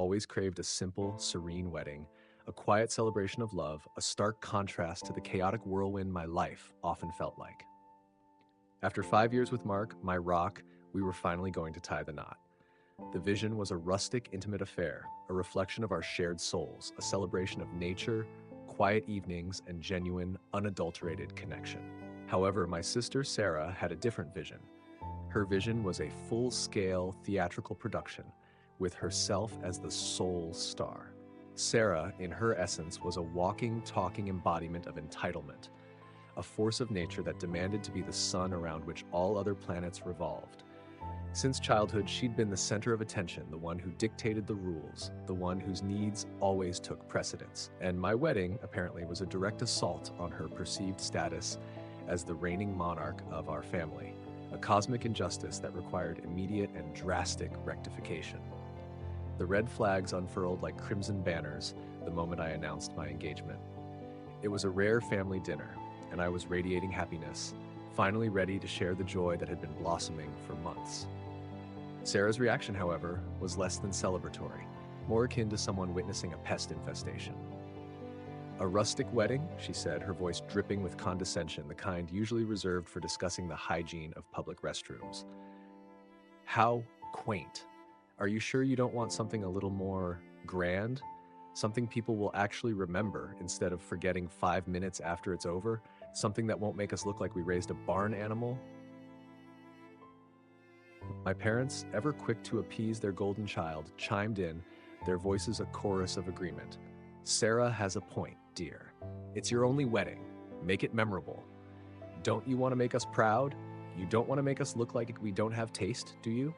always craved a simple, serene wedding, a quiet celebration of love, a stark contrast to the chaotic whirlwind my life often felt like. After 5 years with Mark, my rock, we were finally going to tie the knot. The vision was a rustic, intimate affair, a reflection of our shared souls, a celebration of nature, quiet evenings, and genuine, unadulterated connection. However, my sister Sarah had a different vision. Her vision was a full-scale theatrical production, with herself as the sole star. Sarah, in her essence, was a walking, talking embodiment of entitlement, a force of nature that demanded to be the sun around which all other planets revolved. Since childhood, she'd been the center of attention, the one who dictated the rules, the one whose needs always took precedence. And my wedding, apparently, was a direct assault on her perceived status as the reigning monarch of our family, a cosmic injustice that required immediate and drastic rectification. The red flags unfurled like crimson banners the moment I announced my engagement. It was a rare family dinner, and I was radiating happiness, finally ready to share the joy that had been blossoming for months. Sarah's reaction, however, was less than celebratory, more akin to someone witnessing a pest infestation. "A rustic wedding," she said, her voice dripping with condescension, the kind usually reserved for discussing the hygiene of public restrooms. "How quaint. Are you sure you don't want something a little more grand? Something people will actually remember instead of forgetting 5 minutes after it's over? Something that won't make us look like we raised a barn animal?" My parents, ever quick to appease their golden child, chimed in, their voices a chorus of agreement. "Sarah has a point, dear. It's your only wedding. Make it memorable. Don't you want to make us proud? You don't want to make us look like we don't have taste, do you?"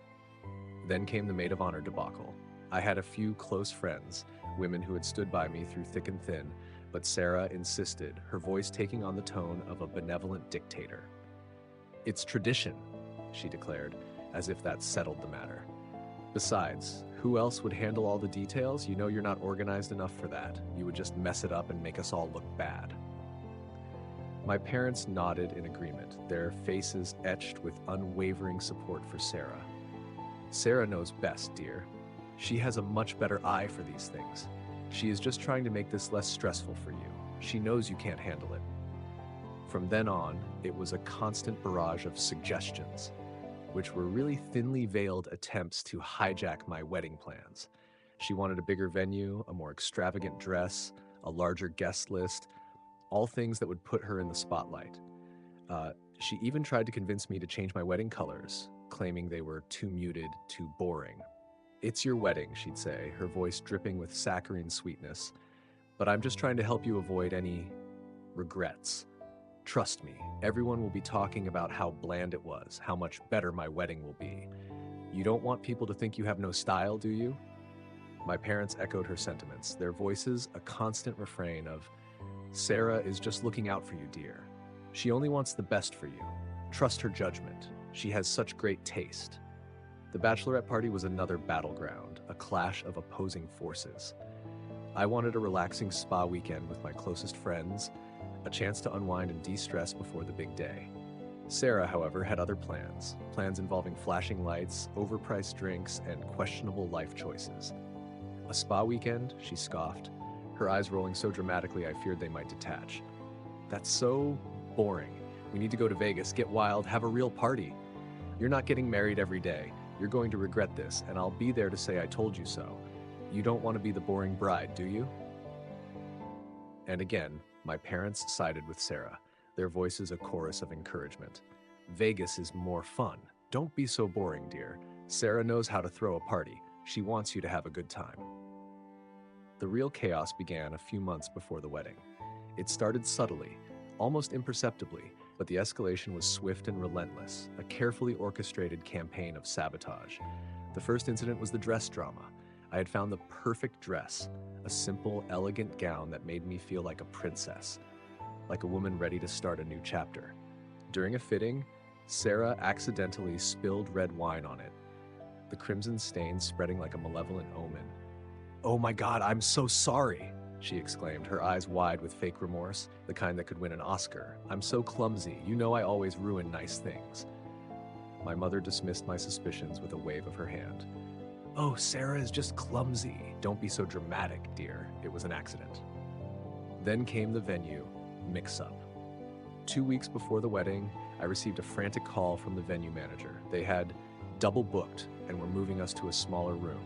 Then came the maid of honor debacle. I had a few close friends, women who had stood by me through thick and thin, but Sarah insisted, her voice taking on the tone of a benevolent dictator. "It's tradition," she declared, as if that settled the matter. "Besides, who else would handle all the details? You know you're not organized enough for that. You would just mess it up and make us all look bad." My parents nodded in agreement, their faces etched with unwavering support for Sarah. "Sarah knows best, dear. She has a much better eye for these things. She is just trying to make this less stressful for you. She knows you can't handle it." From then on, it was a constant barrage of suggestions, which were really thinly veiled attempts to hijack my wedding plans. She wanted a bigger venue, a more extravagant dress, a larger guest list, all things that would put her in the spotlight. She even tried to convince me to change my wedding colors, claiming they were too muted, too boring. "It's your wedding," she'd say, her voice dripping with saccharine sweetness, "but I'm just trying to help you avoid any regrets. Trust me, everyone will be talking about how bland it was, how much better my wedding will be. You don't want people to think you have no style, do you?" My parents echoed her sentiments, their voices a constant refrain of, "Sarah is just looking out for you, dear. She only wants the best for you. Trust her judgment. She has such great taste." The bachelorette party was another battleground, a clash of opposing forces. I wanted a relaxing spa weekend with my closest friends, a chance to unwind and de-stress before the big day. Sarah, however, had other plans, plans involving flashing lights, overpriced drinks, and questionable life choices. "A spa weekend?" she scoffed, her eyes rolling so dramatically I feared they might detach. "That's so boring. We need to go to Vegas, get wild, have a real party. You're not getting married every day. You're going to regret this, and I'll be there to say I told you so. You don't want to be the boring bride, do you?" And again, my parents sided with Sarah, their voices a chorus of encouragement. "Vegas is more fun. Don't be so boring, dear. Sarah knows how to throw a party. She wants you to have a good time." The real chaos began a few months before the wedding. It started subtly, almost imperceptibly, but the escalation was swift and relentless, a carefully orchestrated campaign of sabotage. The first incident was the dress drama. I had found the perfect dress, a simple, elegant gown that made me feel like a princess, like a woman ready to start a new chapter. During a fitting, Sarah accidentally spilled red wine on it, the crimson stain spreading like a malevolent omen. "Oh my God, I'm so sorry," she exclaimed, her eyes wide with fake remorse, the kind that could win an Oscar. "I'm so clumsy. You know I always ruin nice things." My mother dismissed my suspicions with a wave of her hand. "Oh, Sarah is just clumsy. Don't be so dramatic, dear. It was an accident." Then came the venue mix-up. 2 weeks before the wedding, I received a frantic call from the venue manager. They had double booked and were moving us to a smaller room,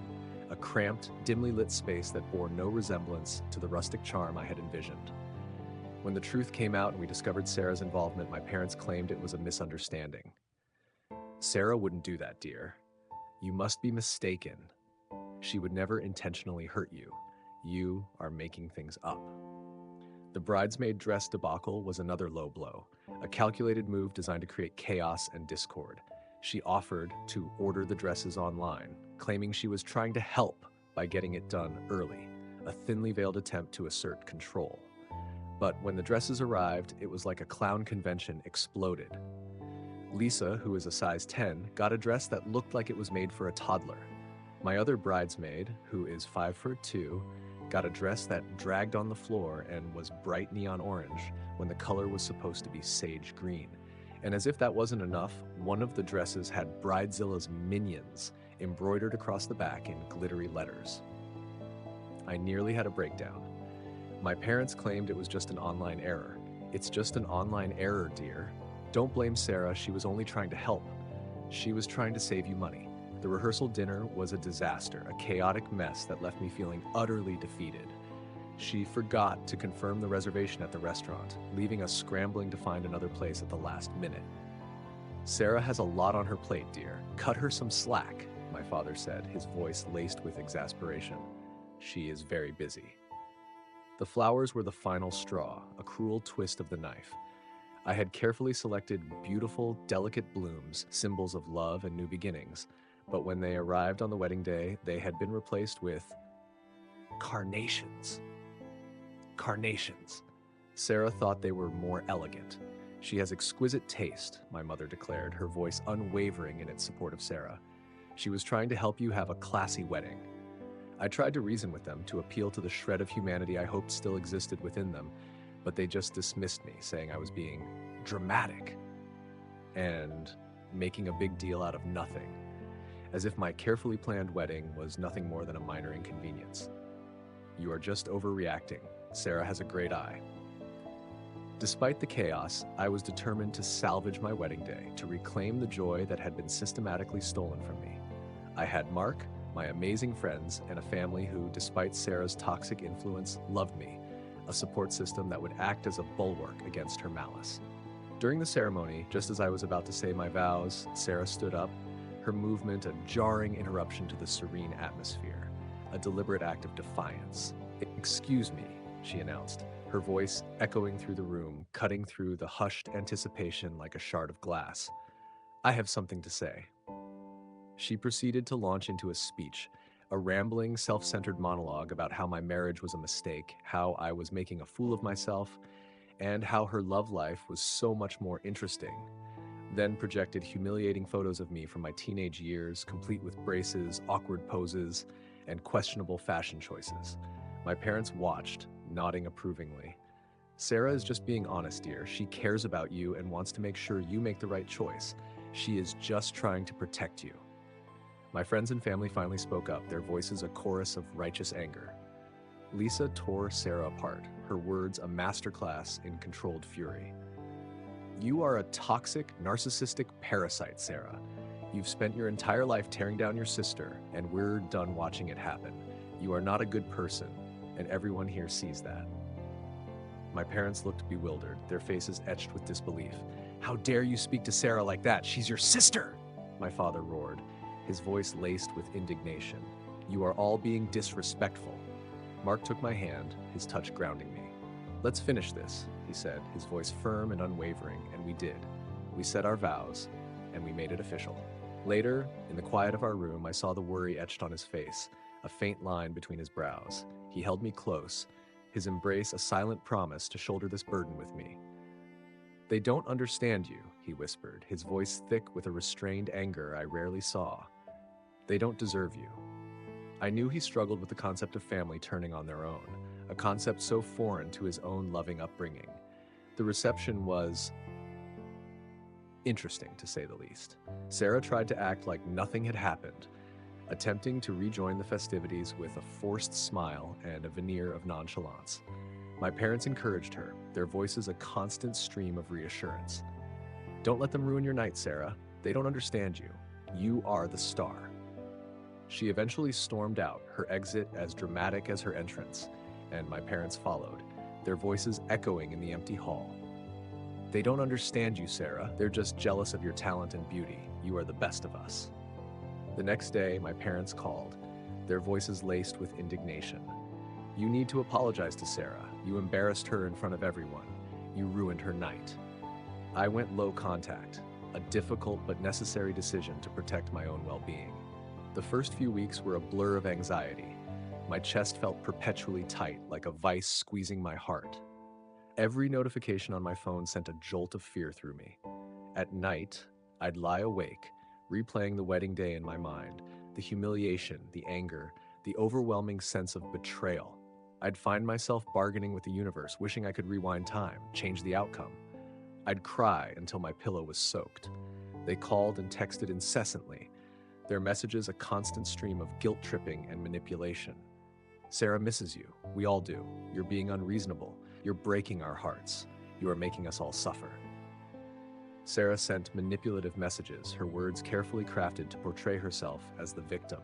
a cramped, dimly lit space that bore no resemblance to the rustic charm I had envisioned. When the truth came out and we discovered Sarah's involvement, my parents claimed it was a misunderstanding. "Sarah wouldn't do that, dear. You must be mistaken. She would never intentionally hurt you. You are making things up." The bridesmaid dress debacle was another low blow, a calculated move designed to create chaos and discord. She offered to order the dresses online, claiming she was trying to help by getting it done early, a thinly veiled attempt to assert control. But when the dresses arrived, it was like a clown convention exploded. Lisa, who is a size 10, got a dress that looked like it was made for a toddler. My other bridesmaid, who is 5'2", got a dress that dragged on the floor and was bright neon orange when the color was supposed to be sage green. And as if that wasn't enough, one of the dresses had Bridezilla's minions embroidered across the back in glittery letters. I nearly had a breakdown. My parents claimed it was just an online error. "It's just an online error, dear. Don't blame Sarah, she was only trying to help. She was trying to save you money." The rehearsal dinner was a disaster, a chaotic mess that left me feeling utterly defeated. She forgot to confirm the reservation at the restaurant, leaving us scrambling to find another place at the last minute. "Sarah has a lot on her plate, dear. Cut her some slack," my father said, his voice laced with exasperation. "She is very busy." The flowers were the final straw, a cruel twist of the knife. I had carefully selected beautiful, delicate blooms, symbols of love and new beginnings, but when they arrived on the wedding day, they had been replaced with carnations. Carnations. Sarah thought they were more elegant. "She has exquisite taste," my mother declared, her voice unwavering in its support of Sarah. "She was trying to help you have a classy wedding." I tried to reason with them, to appeal to the shred of humanity I hoped still existed within them, but they just dismissed me, saying I was being dramatic and making a big deal out of nothing, as if my carefully planned wedding was nothing more than a minor inconvenience. "You are just overreacting. Sarah has a great eye." Despite the chaos, I was determined to salvage my wedding day, to reclaim the joy that had been systematically stolen from me. I had Mark, my amazing friends, and a family who, despite Sarah's toxic influence, loved me, a support system that would act as a bulwark against her malice. During the ceremony, just as I was about to say my vows, Sarah stood up, her movement a jarring interruption to the serene atmosphere, a deliberate act of defiance. "Excuse me," she announced, her voice echoing through the room, cutting through the hushed anticipation like a shard of glass. "I have something to say." She proceeded to launch into a speech, a rambling, self-centered monologue about how my marriage was a mistake, how I was making a fool of myself, and how her love life was so much more interesting. Then projected humiliating photos of me from my teenage years, complete with braces, awkward poses, and questionable fashion choices. My parents watched, nodding approvingly. "Sarah is just being honest, dear. She cares about you and wants to make sure you make the right choice. She is just trying to protect you." My friends and family finally spoke up, their voices a chorus of righteous anger. Lisa tore Sarah apart, her words a masterclass in controlled fury. "You are a toxic, narcissistic parasite, Sarah. You've spent your entire life tearing down your sister, and we're done watching it happen. You are not a good person, and everyone here sees that." My parents looked bewildered, their faces etched with disbelief. "How dare you speak to Sarah like that? She's your sister!" my father roared, his voice laced with indignation. "You are all being disrespectful." Mark took my hand, his touch grounding me. "Let's finish this," he said, his voice firm and unwavering, and we did. We said our vows, and we made it official. Later, in the quiet of our room, I saw the worry etched on his face, a faint line between his brows. He held me close, his embrace a silent promise to shoulder this burden with me. "They don't understand you," he whispered, his voice thick with a restrained anger I rarely saw. "They don't deserve you." I knew he struggled with the concept of family turning on their own, a concept so foreign to his own loving upbringing. The reception was interesting, to say the least. Sarah tried to act like nothing had happened, attempting to rejoin the festivities with a forced smile and a veneer of nonchalance. My parents encouraged her, their voices a constant stream of reassurance. Don't let them ruin your night, Sarah. They don't understand you. You are the star. She eventually stormed out, her exit as dramatic as her entrance, and my parents followed, their voices echoing in the empty hall. They don't understand you, Sarah. They're just jealous of your talent and beauty. You are the best of us. The next day, my parents called, their voices laced with indignation. You need to apologize to Sarah. You embarrassed her in front of everyone. You ruined her night. I went low contact, a difficult but necessary decision to protect my own well-being. The first few weeks were a blur of anxiety. My chest felt perpetually tight, like a vice squeezing my heart. Every notification on my phone sent a jolt of fear through me. At night, I'd lie awake, replaying the wedding day in my mind, the humiliation, the anger, the overwhelming sense of betrayal. I'd find myself bargaining with the universe, wishing I could rewind time, change the outcome. I'd cry until my pillow was soaked. They called and texted incessantly, their messages a constant stream of guilt-tripping and manipulation. Sarah misses you. We all do. You're being unreasonable. You're breaking our hearts. You are making us all suffer. Sarah sent manipulative messages, her words carefully crafted to portray herself as the victim.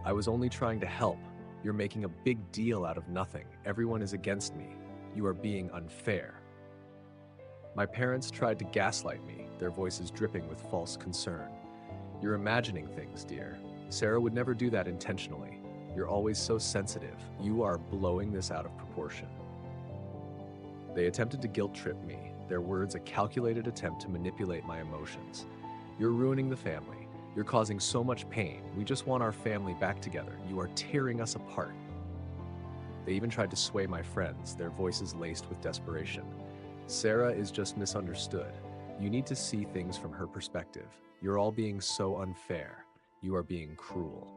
I was only trying to help. You're making a big deal out of nothing. Everyone is against me. You are being unfair. My parents tried to gaslight me, their voices dripping with false concern. You're imagining things, dear. Sarah would never do that intentionally. You're always so sensitive. You are blowing this out of proportion. They attempted to guilt-trip me, their words a calculated attempt to manipulate my emotions. You're ruining the family. You're causing so much pain. We just want our family back together. You are tearing us apart. They even tried to sway my friends, their voices laced with desperation. Sarah is just misunderstood. You need to see things from her perspective. You're all being so unfair. You are being cruel.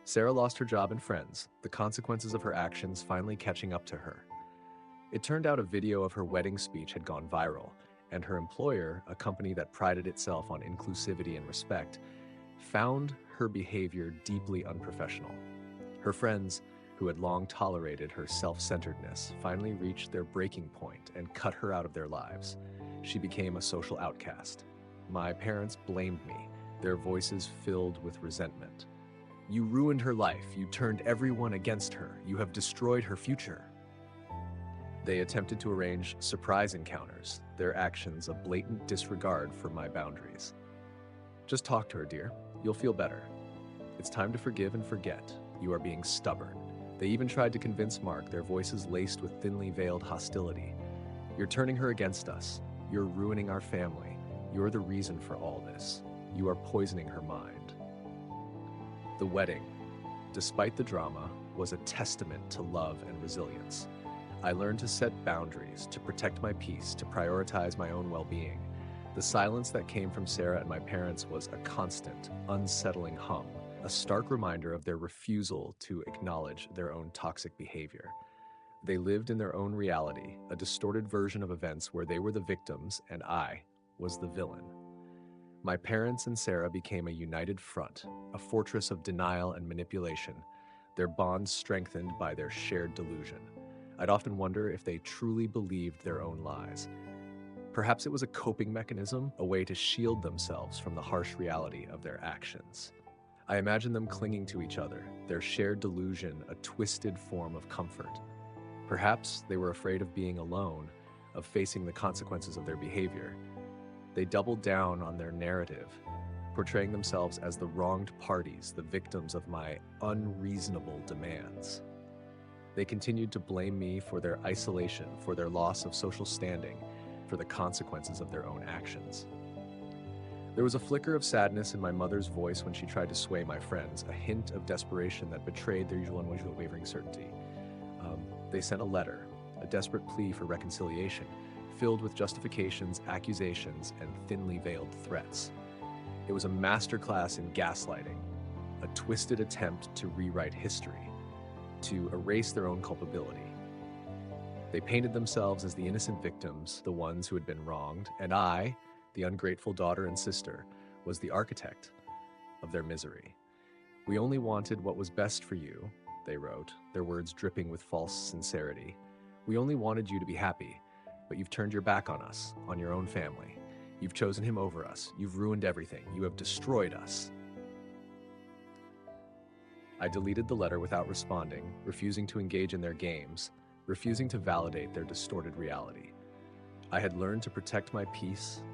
Sarah lost her job and friends, the consequences of her actions finally catching up to her. It turned out a video of her wedding speech had gone viral, and her employer, a company that prided itself on inclusivity and respect, found her behavior deeply unprofessional. Her friends, who had long tolerated her self-centeredness, finally reached their breaking point and cut her out of their lives. She became a social outcast. My parents blamed me, their voices filled with resentment. You ruined her life. You turned everyone against her. You have destroyed her future. They attempted to arrange surprise encounters, their actions a blatant disregard for my boundaries. Just talk to her, dear. You'll feel better. It's time to forgive and forget. You are being stubborn. They even tried to convince Mark, their voices laced with thinly veiled hostility. You're turning her against us. You're ruining our family. You're the reason for all this. You are poisoning her mind. The wedding, despite the drama, was a testament to love and resilience. I learned to set boundaries, to protect my peace, to prioritize my own well-being. The silence that came from Sarah and my parents was a constant, unsettling hum, a stark reminder of their refusal to acknowledge their own toxic behavior. They lived in their own reality, a distorted version of events where they were the victims and I was the villain. My parents and Sarah became a united front, a fortress of denial and manipulation, their bonds strengthened by their shared delusion. I'd often wonder if they truly believed their own lies. Perhaps it was a coping mechanism, a way to shield themselves from the harsh reality of their actions. I imagine them clinging to each other, their shared delusion a twisted form of comfort. Perhaps they were afraid of being alone, of facing the consequences of their behavior. They doubled down on their narrative, portraying themselves as the wronged parties, the victims of my unreasonable demands. They continued to blame me for their isolation, for their loss of social standing, for the consequences of their own actions. There was a flicker of sadness in my mother's voice when she tried to sway my friends, a hint of desperation that betrayed their usual unwavering certainty. They sent a letter, a desperate plea for reconciliation, filled with justifications, accusations, and thinly veiled threats. It was a masterclass in gaslighting, a twisted attempt to rewrite history, to erase their own culpability. They painted themselves as the innocent victims, the ones who had been wronged, and I, the ungrateful daughter and sister, was the architect of their misery. "We only wanted what was best for you," they wrote, their words dripping with false sincerity. "We only wanted you to be happy, but you've turned your back on us, on your own family. You've chosen him over us. You've ruined everything. You have destroyed us." I deleted the letter without responding, refusing to engage in their games, refusing to validate their distorted reality. I had learned to protect my peace,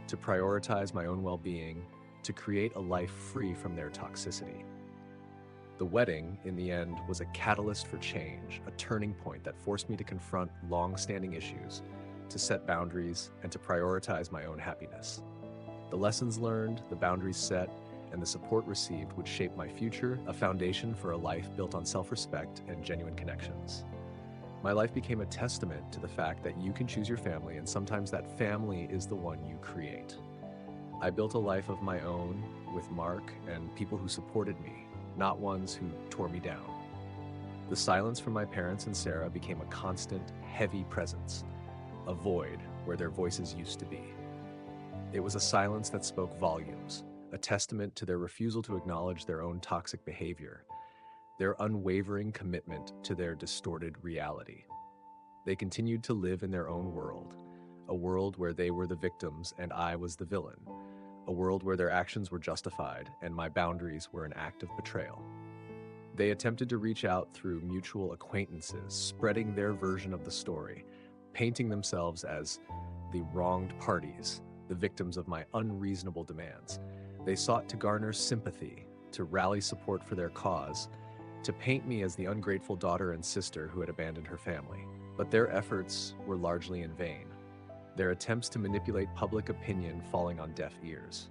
to prioritize my own well-being, to create a life free from their toxicity. The wedding, in the end, was a catalyst for change, a turning point that forced me to confront long-standing issues, to set boundaries, and to prioritize my own happiness. The lessons learned, the boundaries set, and the support received would shape my future, a foundation for a life built on self-respect and genuine connections. My life became a testament to the fact that you can choose your family, and sometimes that family is the one you create. I built a life of my own with Mark and people who supported me, not ones who tore me down. The silence from my parents and Sarah became a constant, heavy presence, a void where their voices used to be. It was a silence that spoke volumes, a testament to their refusal to acknowledge their own toxic behavior, their unwavering commitment to their distorted reality. They continued to live in their own world, a world where they were the victims and I was the villain, a world where their actions were justified and my boundaries were an act of betrayal. They attempted to reach out through mutual acquaintances, spreading their version of the story, painting themselves as the wronged parties, the victims of my unreasonable demands. They sought to garner sympathy, to rally support for their cause, to paint me as the ungrateful daughter and sister who had abandoned her family. But their efforts were largely in vain, their attempts to manipulate public opinion falling on deaf ears.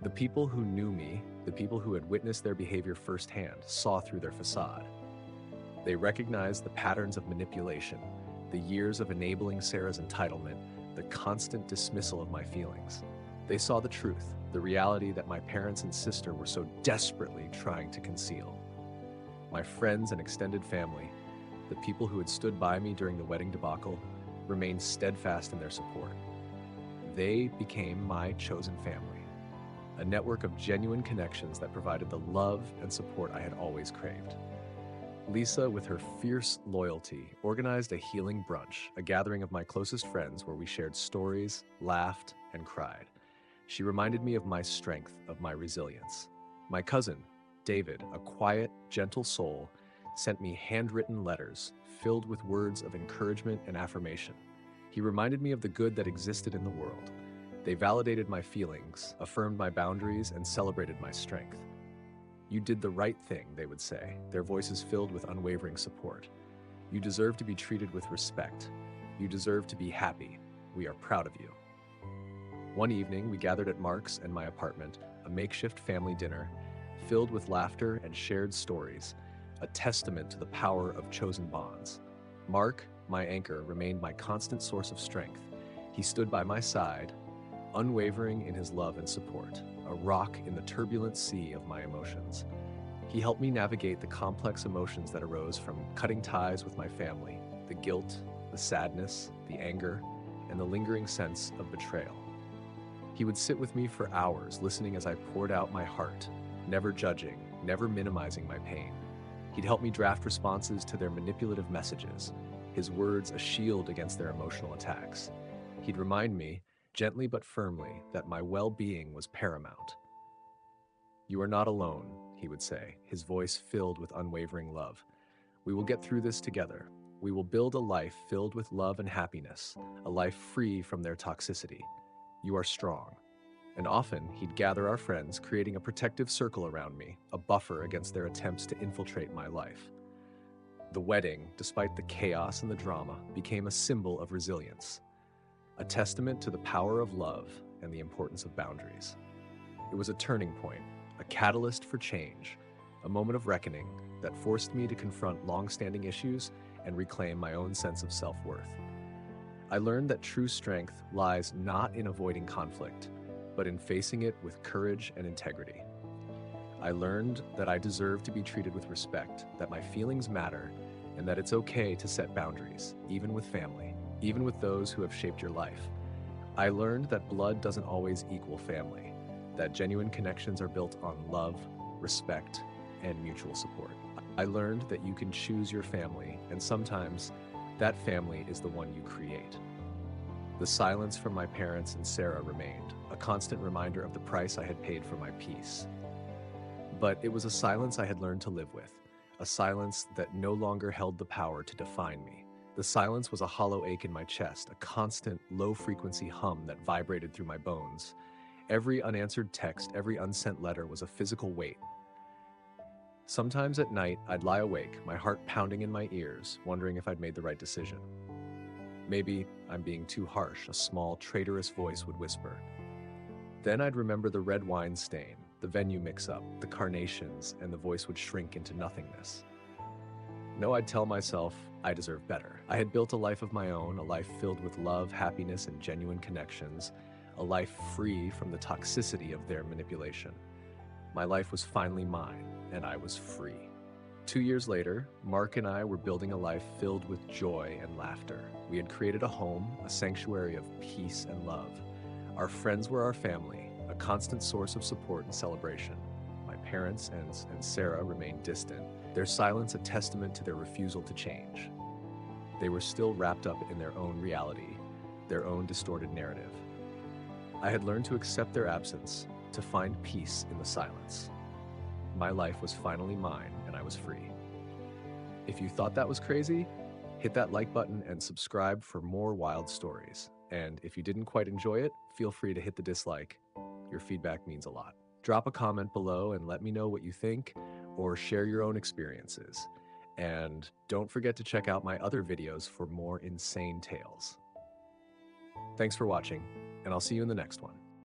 The people who knew me, the people who had witnessed their behavior firsthand, saw through their facade. They recognized the patterns of manipulation, the years of enabling Sarah's entitlement, the constant dismissal of my feelings. They saw the truth, the reality that my parents and sister were so desperately trying to conceal. My friends and extended family, the people who had stood by me during the wedding debacle, remained steadfast in their support. They became my chosen family, a network of genuine connections that provided the love and support I had always craved. Lisa, with her fierce loyalty, organized a healing brunch, a gathering of my closest friends where we shared stories, laughed, and cried. She reminded me of my strength, of my resilience. My cousin, David, a quiet, gentle soul, sent me handwritten letters filled with words of encouragement and affirmation. He reminded me of the good that existed in the world. They validated my feelings, affirmed my boundaries, and celebrated my strength. "You did the right thing," they would say, their voices filled with unwavering support. "You deserve to be treated with respect. You deserve to be happy. We are proud of you." One evening, we gathered at Mark's and my apartment, a makeshift family dinner, filled with laughter and shared stories, a testament to the power of chosen bonds. Mark, my anchor, remained my constant source of strength. He stood by my side, unwavering in his love and support, a rock in the turbulent sea of my emotions. He helped me navigate the complex emotions that arose from cutting ties with my family, the guilt, the sadness, the anger, and the lingering sense of betrayal. He would sit with me for hours, listening as I poured out my heart, never judging, never minimizing my pain. He'd help me draft responses to their manipulative messages, his words a shield against their emotional attacks. He'd remind me, gently but firmly, that my well-being was paramount. "You are not alone," he would say, his voice filled with unwavering love. "We will get through this together. We will build a life filled with love and happiness, a life free from their toxicity. You are strong." And often, he'd gather our friends, creating a protective circle around me, a buffer against their attempts to infiltrate my life. The wedding, despite the chaos and the drama, became a symbol of resilience, a testament to the power of love and the importance of boundaries. It was a turning point, a catalyst for change, a moment of reckoning that forced me to confront long-standing issues and reclaim my own sense of self-worth. I learned that true strength lies not in avoiding conflict, but in facing it with courage and integrity. I learned that I deserve to be treated with respect, that my feelings matter, and that it's okay to set boundaries, even with family, even with those who have shaped your life. I learned that blood doesn't always equal family, that genuine connections are built on love, respect, and mutual support. I learned that you can choose your family, and sometimes that family is the one you create. The silence from my parents and Sarah remained, a constant reminder of the price I had paid for my peace. But it was a silence I had learned to live with, a silence that no longer held the power to define me. The silence was a hollow ache in my chest, a constant, low-frequency hum that vibrated through my bones. Every unanswered text, every unsent letter was a physical weight. Sometimes at night, I'd lie awake, my heart pounding in my ears, wondering if I'd made the right decision. Maybe I'm being too harsh, a small, traitorous voice would whisper. Then I'd remember the red wine stain, the venue mix-up, the carnations, and the voice would shrink into nothingness. No, I'd tell myself I deserve better. I had built a life of my own, a life filled with love, happiness, and genuine connections, a life free from the toxicity of their manipulation. My life was finally mine, and I was free. 2 years later, Mark and I were building a life filled with joy and laughter. We had created a home, a sanctuary of peace and love. Our friends were our family, a constant source of support and celebration. My parents and Sarah remained distant, their silence a testament to their refusal to change. They were still wrapped up in their own reality, their own distorted narrative. I had learned to accept their absence, to find peace in the silence. My life was finally mine, and I was free. If you thought that was crazy, hit that like button and subscribe for more wild stories. And if you didn't quite enjoy it, feel free to hit the dislike. Your feedback means a lot. Drop a comment below and let me know what you think, or share your own experiences. And don't forget to check out my other videos for more insane tales. Thanks for watching, and I'll see you in the next one.